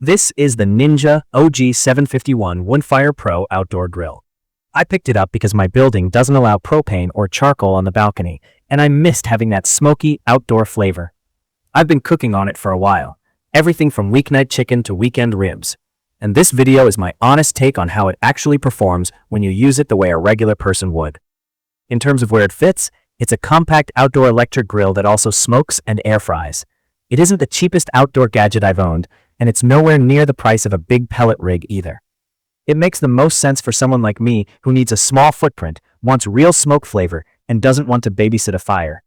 This is the Ninja OG751 Woodfire Pro outdoor grill. I picked it up because my building doesn't allow propane or charcoal on the balcony, and I missed having that smoky outdoor flavor. I've been cooking on it for a while, everything from weeknight chicken to weekend ribs. And this video is my honest take on how it actually performs when you use it the way a regular person would. In terms of where it fits, it's a compact outdoor electric grill that also smokes and air fries. It isn't the cheapest outdoor gadget I've owned, and it's nowhere near the price of a big pellet rig either. It makes the most sense for someone like me who needs a small footprint, wants real smoke flavor, and doesn't want to babysit a fire.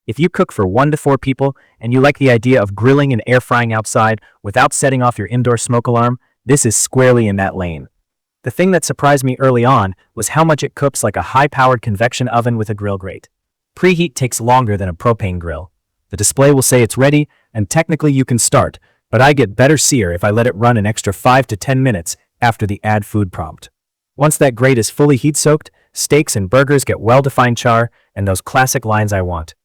If you cook for 1 to 4 people and you like the idea of grilling and air frying outside without setting off your indoor smoke alarm, this is squarely in that lane. The thing that surprised me early on was how much it cooks like a high-powered convection oven with a grill grate. Preheat takes longer than a propane grill. The display will say it's ready, and technically you can start, but I get better sear if I let it run an extra 5 to 10 minutes after the add food prompt. Once that grate is fully heat-soaked, steaks and burgers get well-defined char and those classic lines I want.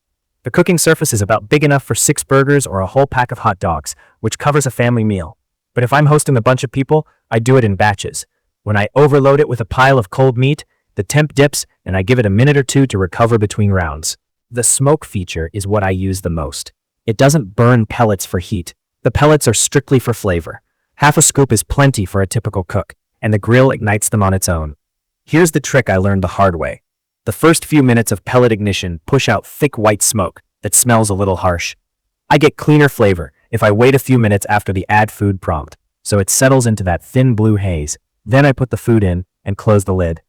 The cooking surface is about big enough for 6 burgers or a whole pack of hot dogs, which covers a family meal. But if I'm hosting a bunch of people, I do it in batches. When I overload it with a pile of cold meat, the temp dips and I give it a minute or two to recover between rounds. The smoke feature is what I use the most. It doesn't burn pellets for heat. The pellets are strictly for flavor. Half a scoop is plenty for a typical cook, and the grill ignites them on its own. Here's the trick I learned the hard way. The first few minutes of pellet ignition push out thick white smoke that smells a little harsh. I get cleaner flavor if I wait a few minutes after the add food prompt, so it settles into that thin blue haze. Then I put the food in and close the lid.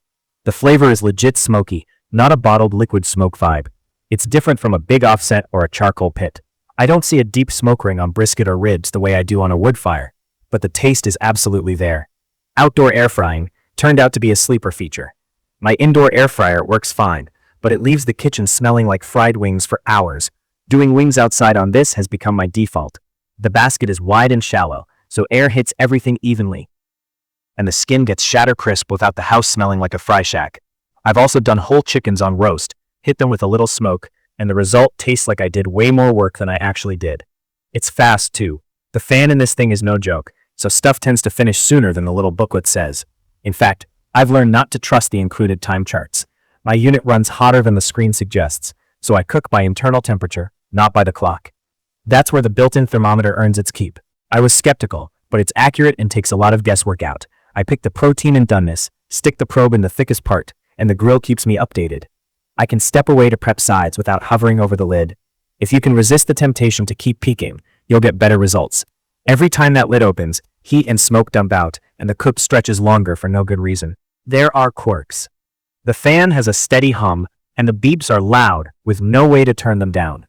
The flavor is legit smoky, not a bottled liquid smoke vibe. It's different from a big offset or a charcoal pit. I don't see a deep smoke ring on brisket or ribs the way I do on a wood fire, but the taste is absolutely there. Outdoor air frying turned out to be a sleeper feature. My indoor air fryer works fine, but it leaves the kitchen smelling like fried wings for hours. Doing wings outside on this has become my default. The basket is wide and shallow, so air hits everything evenly, and the skin gets shatter crisp without the house smelling like a fry shack. I've also done whole chickens on roast, hit them with a little smoke, and the result tastes like I did way more work than I actually did. It's fast too. The fan in this thing is no joke, so stuff tends to finish sooner than the little booklet says. In fact, I've learned not to trust the included time charts. My unit runs hotter than the screen suggests, so I cook by internal temperature, not by the clock. That's where the built-in thermometer earns its keep. I was skeptical, but it's accurate and takes a lot of guesswork out. I pick the protein and doneness, stick the probe in the thickest part, and the grill keeps me updated. I can step away to prep sides without hovering over the lid. If you can resist the temptation to keep peeking, you'll get better results. Every time that lid opens, heat and smoke dump out, and the cook stretches longer for no good reason. There are quirks. The fan has a steady hum, and the beeps are loud, with no way to turn them down.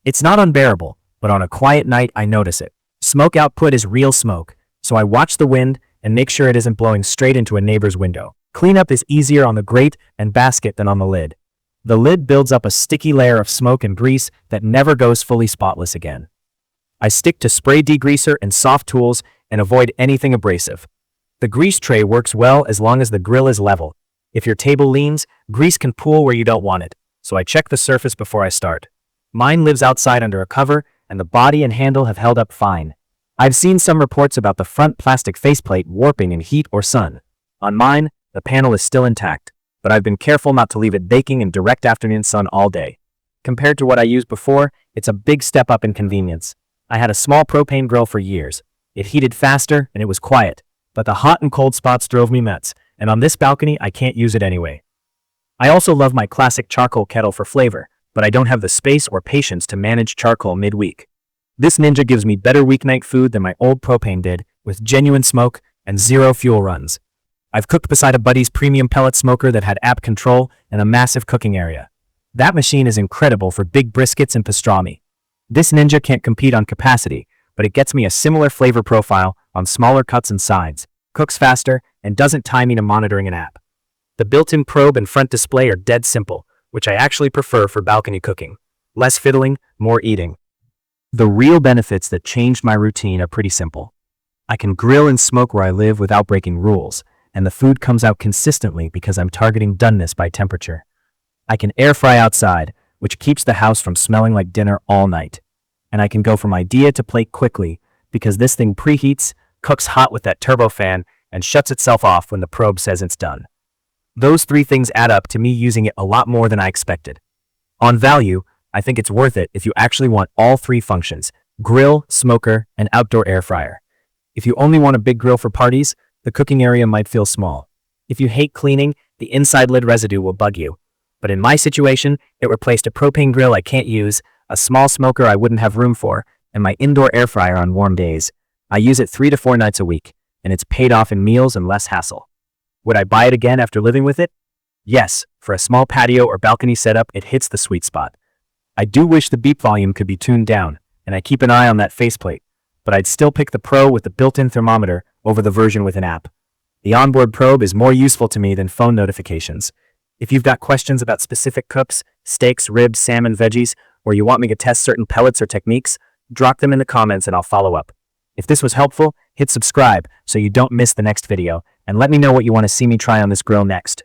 It's not unbearable, but on a quiet night I notice it. Smoke output is real smoke, so I watch the wind and make sure it isn't blowing straight into a neighbor's window. Cleanup is easier on the grate and basket than on the lid. The lid builds up a sticky layer of smoke and grease that never goes fully spotless again. I stick to spray degreaser and soft tools and avoid anything abrasive. The grease tray works well as long as the grill is level. If your table leans, grease can pool where you don't want it, so I check the surface before I start. Mine lives outside under a cover, and the body and handle have held up fine. I've seen some reports about the front plastic faceplate warping in heat or sun. On mine, the panel is still intact, but I've been careful not to leave it baking in direct afternoon sun all day. Compared to what I used before, it's a big step up in convenience. I had a small propane grill for years. It heated faster and it was quiet, but the hot and cold spots drove me nuts, and on this balcony I can't use it anyway. I also love my classic charcoal kettle for flavor, but I don't have the space or patience to manage charcoal midweek. This Ninja gives me better weeknight food than my old propane did, with genuine smoke and 0 fuel runs. I've cooked beside a buddy's premium pellet smoker that had app control and a massive cooking area. That machine is incredible for big briskets and pastrami. This Ninja can't compete on capacity, but it gets me a similar flavor profile on smaller cuts and sides, cooks faster, and doesn't tie me to monitoring an app. The built-in probe and front display are dead simple, which I actually prefer for balcony cooking. Less fiddling, more eating. The real benefits that changed my routine are pretty simple. I can grill and smoke where I live without breaking rules, and the food comes out consistently because I'm targeting doneness by temperature. I can air fry outside, which keeps the house from smelling like dinner all night. And I can go from idea to plate quickly because this thing preheats, cooks hot with that turbofan, and shuts itself off when the probe says it's done. Those three things add up to me using it a lot more than I expected. On value, I think it's worth it if you actually want all three functions: grill, smoker, and outdoor air fryer. If you only want a big grill for parties, the cooking area might feel small. If you hate cleaning, the inside lid residue will bug you. But in my situation, it replaced a propane grill I can't use, a small smoker I wouldn't have room for, and my indoor air fryer on warm days. I use it 3 to 4 nights a week, and it's paid off in meals and less hassle. Would I buy it again after living with it? Yes, for a small patio or balcony setup, it hits the sweet spot. I do wish the beep volume could be tuned down, and I keep an eye on that faceplate, but I'd still pick the Pro with the built-in thermometer over the version with an app. The onboard probe is more useful to me than phone notifications. If you've got questions about specific cooks, steaks, ribs, salmon, veggies, or you want me to test certain pellets or techniques, drop them in the comments and I'll follow up. If this was helpful, hit subscribe so you don't miss the next video, and let me know what you want to see me try on this grill next.